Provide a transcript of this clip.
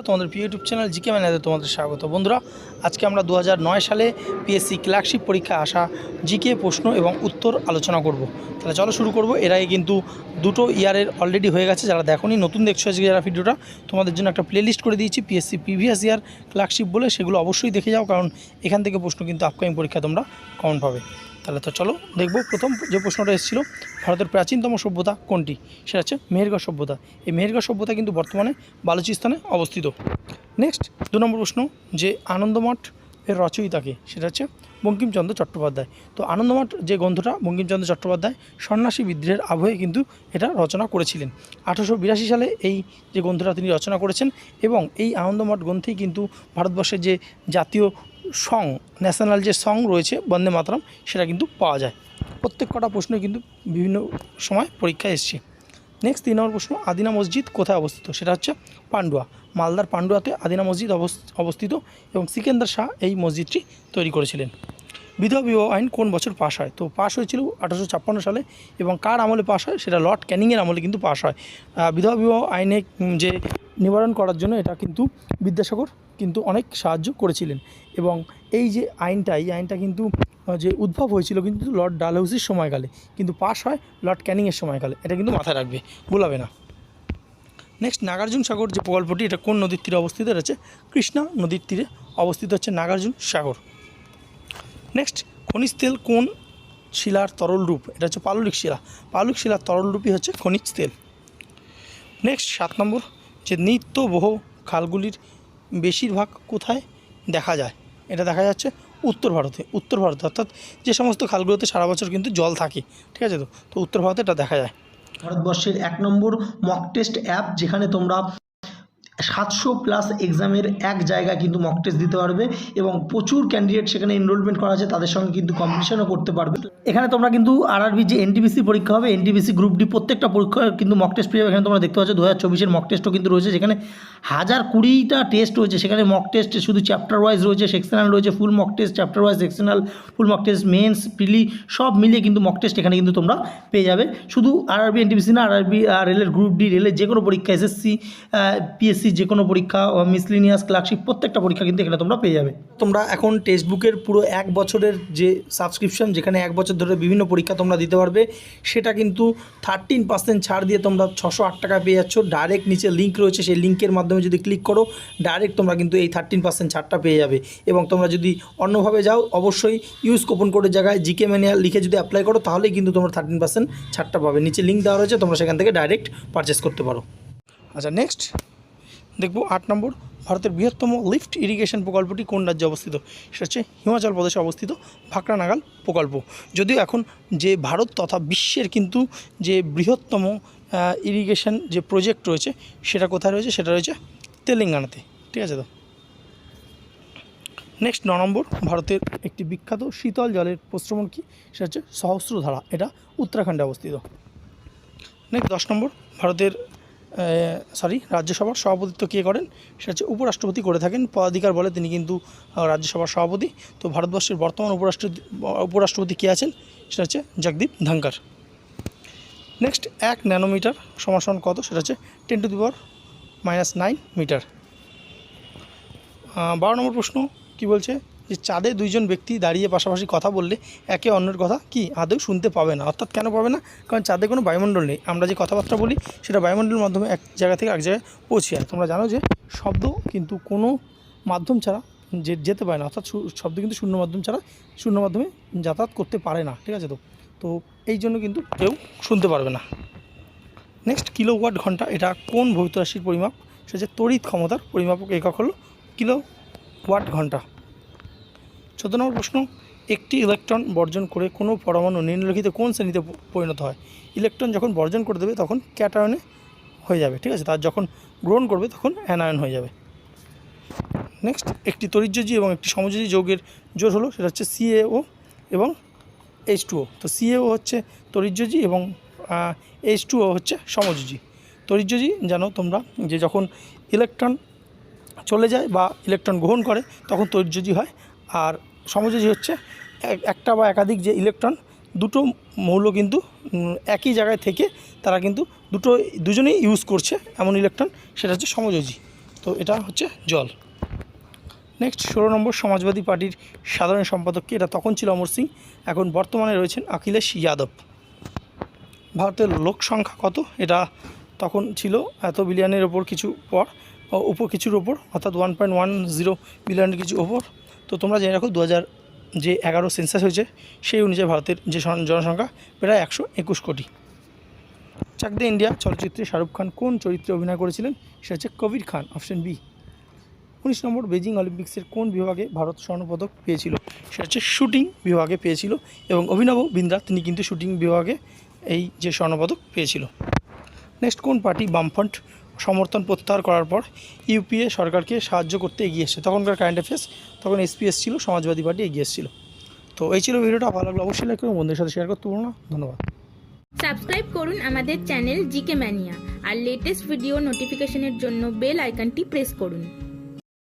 তোমাদের প্রিয় YouTube channel GK ম্যানেতে তোমাদের স্বাগত। বন্ধুরা, আজকে আমরা 2009 সালে পিএসসি ক্লার্কশিপ পরীক্ষায় আসা জিকে প্রশ্ন এবং উত্তর আলোচনা করব। তাহলে চলো শুরু করব। এর আগে কিন্তু দুটো ইয়ারের অলরেডি হয়ে গেছে। যারা দেখোনি, নতুন দেখছো আজকে যারা ভিডিওটা, তোমাদের জন্য একটা প্লেলিস্ট করে দিয়েছি পিএসসি প্রিভিয়াস ইয়ার ক্লার্কশিপ বলে, সেগুলো অবশ্যই দেখে যাও, কারণ এখান থেকে প্রশ্ন কিন্তু আপকামিং পরীক্ষা তোমরা কমন পাবে। তাহলে তো চলো দেখব। প্রথম যে প্রশ্নটা এসেছিল, ভারতের প্রাচীনতম সভ্যতা কোনটি? সেটা হচ্ছে মেহেরগড় সভ্যতা। এই মেহেরগড় সভ্যতা কিন্তু বর্তমানে বালুচিস্তানে অবস্থিত। নেক্সট 2 নম্বর প্রশ্ন, যে আনন্দমঠ এর রচয়িতাকে? সেটা হচ্ছে বঙ্কিমচন্দ্র চট্টোপাধ্যায়। তো আনন্দমঠ যে গ্রন্থটা, বঙ্কিমচন্দ্র চট্টোপাধ্যায় সন্ন্যাসী বিদ্রোহের আবহে কিন্তু এটা রচনা করেছিলেন। 1882 সালে এই যে গ্রন্থটা তিনি রচনা করেছেন, এবং এই আনন্দমঠ গ্রন্থেই কিন্তু ভারতবর্ষের যে জাতীয় সং, ন্যাশনাল যে সং রয়েছে বন্দে মাতরম, সেটা কিন্তু পাওয়া যায়। প্রত্যেক কটা প্রশ্ন কিন্তু বিভিন্ন সময় পরীক্ষায় এসছে। নেক্সট 3 নম্বর প্রশ্ন, আদিনা মসজিদ কোথায় অবস্থিত? সেটা হচ্ছে পান্ডুয়া। মালদার পান্ডুয়াতে আদিনা মসজিদ অবস্থিত, এবং সিকেন্দার শাহ এই মসজিদটি তৈরি করেছিলেন। বিধবা বিবাহ আইন কোন বছর পাশ হয়? তো পাশ হয়েছিল 1856 সালে, এবং কার আমলে পাশ হয়? সেটা লর্ড ক্যানিংয়ের আমলে কিন্তু পাশ হয়। বিধবা বিবাহ আইনে যে নিবারণ করার জন্য এটা কিন্তু বিদ্যাসাগর কিন্তু অনেক সাহায্য করেছিলেন। এবং এই যে আইনটা, এই আইনটা কিন্তু যে উদ্ভব হয়েছিল কিন্তু লর্ড ডালহৌসির সময়কালে, কিন্তু পাশ হয় লর্ড ক্যানিংয়ের সময়কালে। এটা কিন্তু মাথায় রাখবে, ভুলাবে না। নেক্সট, নাগার্জুন সাগর যে প্রকল্পটি, এটা কোন নদীর তীরে অবস্থিত? এটা হচ্ছে কৃষ্ণা নদীর তীরে অবস্থিত হচ্ছে নাগার্জুন সাগর। নেক্সট, খনিজ তেল কোন শিলার তরল রূপ? এটা হচ্ছে পাললিক শিলা। পাললিক শিলার তরল রূপই হচ্ছে খনিজ তেল। নেক্সট 7 নম্বর, যে নিত্যবহ খালগুলির বেশিরভাগ কোথায় দেখা যায়? এটা দেখা যাচ্ছে উত্তর ভারতে। উত্তর ভারতে অর্থাৎ যে সমস্ত খালগুলোতে সারা বছর কিন্তু জল থাকে, ঠিক আছে? তো উত্তর ভারতে এটা দেখা যায়। ভারতবর্ষের 1 নম্বর মক টেস্ট অ্যাপ, যেখানে তোমরা 700+ এক্সামের এক জায়গায় কিন্তু মক টেস্ট দিতে পারবে, এবং প্রচুর ক্যান্ডিডেট সেখানে এনরোলমেন্ট করা আছে, তাদের সঙ্গে কিন্তু কম্পিটিশনও করতে পারবে। এখানে তোমরা কিন্তু আরআরবি যে এনটিপিসি পরীক্ষা হবে, এনটিপিসি গ্রুপ ডি প্রত্যেকটা পরীক্ষা কিন্তু মক টেস্ট পেয়ে যাবে। এখানে তোমরা দেখতে পাচ্ছ 2024-এর মক টেস্টও কিন্তু রয়েছে, যেখানে 1020টা টেস্ট রয়েছে। সেখানে মক টেস্ট শুধু চ্যাপ্টার ওয়াইজ রয়েছে, সেকশনাল রয়েছে, full mock test, chapter wise, sectional, full mock test, mains, prelim সব মিলিয়ে কিন্তু মক টেস্ট এখানে কিন্তু তোমরা পেয়ে যাবে। শুধু আরআরবি এনটিপিসি না, আরআরবি রেলের গ্রুপ ডি, রেলের যে কোনো পরীক্ষা, এসএসসি, পিএসসি যে কোনো পরীক্ষা, মিসলিনিয়াস, ক্লার্কশিপ, প্রত্যেকটা পরীক্ষা কিন্তু এখানে তোমরা পেয়ে যাবে। তোমরা এখন টেক্সট বুকের পুরো 1 বছরের যে সাবস্ক্রিপশন, যেখানে 1 বছর ধরে বিভিন্ন পরীক্ষা তোমরা দিতে পারবে, সেটা কিন্তু 13% ছাড় দিয়ে তোমরা 608 টাকায় পেয়ে যাচ্ছ। ডাইরেক্ট নিচে লিঙ্ক রয়েছে, সেই লিঙ্কের মাধ্যমে যদি ক্লিক করো, ডাইরেক্ট তোমরা কিন্তু এই 13% ছাড়টা পেয়ে যাবে। এবং তোমরা যদি অন্যভাবে যাও, অবশ্যই ইউজ কুপন কোডের জায়গায় জিকে ম্যানুয়াল লিখে যদি অ্যাপ্লাই করো, তাহলেই কিন্তু তোমরা 13% ছাড়টা পাবে। নিচে লিঙ্ক দেওয়া রয়েছে, তোমরা সেখান থেকে ডাইরেক্ট পারচেস করতে পারো। আচ্ছা, নেক্সট দেখবো 8 নম্বর, ভারতের বৃহত্তম লিফট ইরিগেশন প্রকল্পটি কোন রাজ্যে অবস্থিত? সেটা হচ্ছে হিমাচল প্রদেশে অবস্থিত ভাকরা নাগাল প্রকল্প। যদিও এখন যে ভারত তথা বিশ্বের কিন্তু যে বৃহত্তম ইরিগেশন যে প্রজেক্ট রয়েছে, সেটা কোথায় রয়েছে? সেটা রয়েছে তেলেঙ্গানাতে, ঠিক আছে? তো নেক্সট 9 নম্বর, ভারতের একটি বিখ্যাত শীতল জলের প্রস্রবণ কি? সেটা হচ্ছে সহস্রধারা। এটা উত্তরাখণ্ডে অবস্থিত। নেক্সট 10 নম্বর, ভারতের রাজ্যসভার সভাপতিত্ব কে করেন? সেটা হচ্ছে উপরাষ্ট্রপতি করে থাকেন। পদাধিকার বলে তিনি কিন্তু রাজ্যসভার সভাপতি। তো ভারতবর্ষের বর্তমান উপরাষ্ট্রপতি কে আছেন? সেটা হচ্ছে জগদীপ ধনখড়। নেক্সট, 1 ন্যানোমিটার সমান কত? সেটা হচ্ছে 10⁻⁹ মিটার। 12 নম্বর প্রশ্ন কি বলছে? যে চাঁদে 2 জন ব্যক্তি দাঁড়িয়ে পাশাপাশি কথা বললে একে অন্যের কথা কি আদৌ শুনতে পাবে না? অর্থাৎ কেন পাবে না? কারণ চাঁদে কোনো বায়ুমণ্ডল নেই। আমরা যে কথাবার্তা বলি, সেটা বায়ুমণ্ডলের মাধ্যমে এক জায়গা থেকে এক জায়গায় পৌঁছে যায়। তোমরা জানো যে শব্দ কিন্তু কোনো মাধ্যম ছাড়া যেতে পারে না, অর্থাৎ শব্দ কিন্তু শূন্য মাধ্যম ছাড়া শূন্য মাধ্যমে যাতায়াত করতে পারে না, ঠিক আছে? তো এই জন্য কিন্তু কেউ শুনতে পারবে না। নেক্সট, কিলোওয়াট ঘন্টা, এটা কোন ভৌত রাশির পরিমাপ? সেটা হচ্ছে তড়িৎ ক্ষমতার পরিমাপক একক হলো কিলোওয়াট ঘন্টা। 14 নম্বর প্রশ্ন, একটি ইলেকট্রন বর্জন করে কোনো পরমাণু নিম্নলিখিত কোন শ্রেণীতে পরিণত হয়? ইলেকট্রন যখন বর্জন করে দেবে তখন ক্যাটায়নে হয়ে যাবে, ঠিক আছে? তার যখন গ্রহণ করবে তখন অ্যানায়ন হয়ে যাবে। নেক্সট, একটি তড়িৎযোজী এবং একটি সমযোজী যৌগের জোড় হলো, সেটা হচ্ছে CaO এবং H2O। তো CaO হচ্ছে তড়িৎযোজী এবং H2O হচ্ছে সমযোজী। তড়িৎযোজী জানো তোমরা যে যখন ইলেকট্রন চলে যায় বা ইলেকট্রন গ্রহণ করে তখন তড়িৎযোজী হয়। আর সমযোজী হচ্ছে একটা বা একাধিক যে ইলেকট্রন, দুটো মৌল কিন্তু একই জায়গায় থেকে তারা কিন্তু দুজনেই ইউজ করছে এমন ইলেকট্রন, সেটা হচ্ছে সমযোজী। তো এটা হচ্ছে জল। নেক্সট 16 নম্বর সমাজবাদী পার্টির সাধারণ সম্পাদক কে? এটা তখন ছিল অমর সিং, এখন বর্তমানে রয়েছেন অখিলেশ যাদব। ভারতের লোক সংখ্যা কত? এটা তখন ছিল এত বিলিয়নের ওপর কিছুর ওপর, অর্থাৎ 1.10 বিলিয়নের কিছু ওপর। তো তোমরা জেনে রাখো 2011 সেন্সাস হয়েছে সেই অনুযায়ী ভারতের যে জনসংখ্যা প্রায় 121 কোটি। চাক দে ইন্ডিয়া চলচ্চিত্রে শাহরুখ খান কোন চরিত্রে অভিনয় করেছিলেন? সেটা হচ্ছে কবির খান, অপশন বি। 19 নম্বর বেজিং অলিম্পিক্সের কোন বিভাগে ভারত স্বর্ণপদক পেয়েছিল? সেটা হচ্ছে শুটিং বিভাগে পেয়েছিল, এবং অভিনব বিন্দ্রা তিনি কিন্তু শুটিং বিভাগে এই যে স্বর্ণপদক পেয়েছিল। নেক্সট কোন পার্টি বামফ্রন্ট সমর্থন প্রত্যাহার করার পর ইউপিএ সরকারকে সাহায্য করতে এগিয়ে এসেছে? তখনকার কারেন্ট অ্যাফেয়ার্স, তখন এসপিএস ছিল, সমাজবাদী পার্টি এগিয়ে এসেছিল। তো এই ছিল ভিডিওটা, ভালো লাগলো অবশ্যই লাইক করুন, বন্ধুদের সাথে শেয়ার করতে ভুলো না। ধন্যবাদ। সাবস্ক্রাইব করুন আমাদের চ্যানেল জিকে ম্যানিয়া আর লেটেস্ট ভিডিও নোটিফিকেশনের জন্য বেল আইকনটি প্রেস করুন।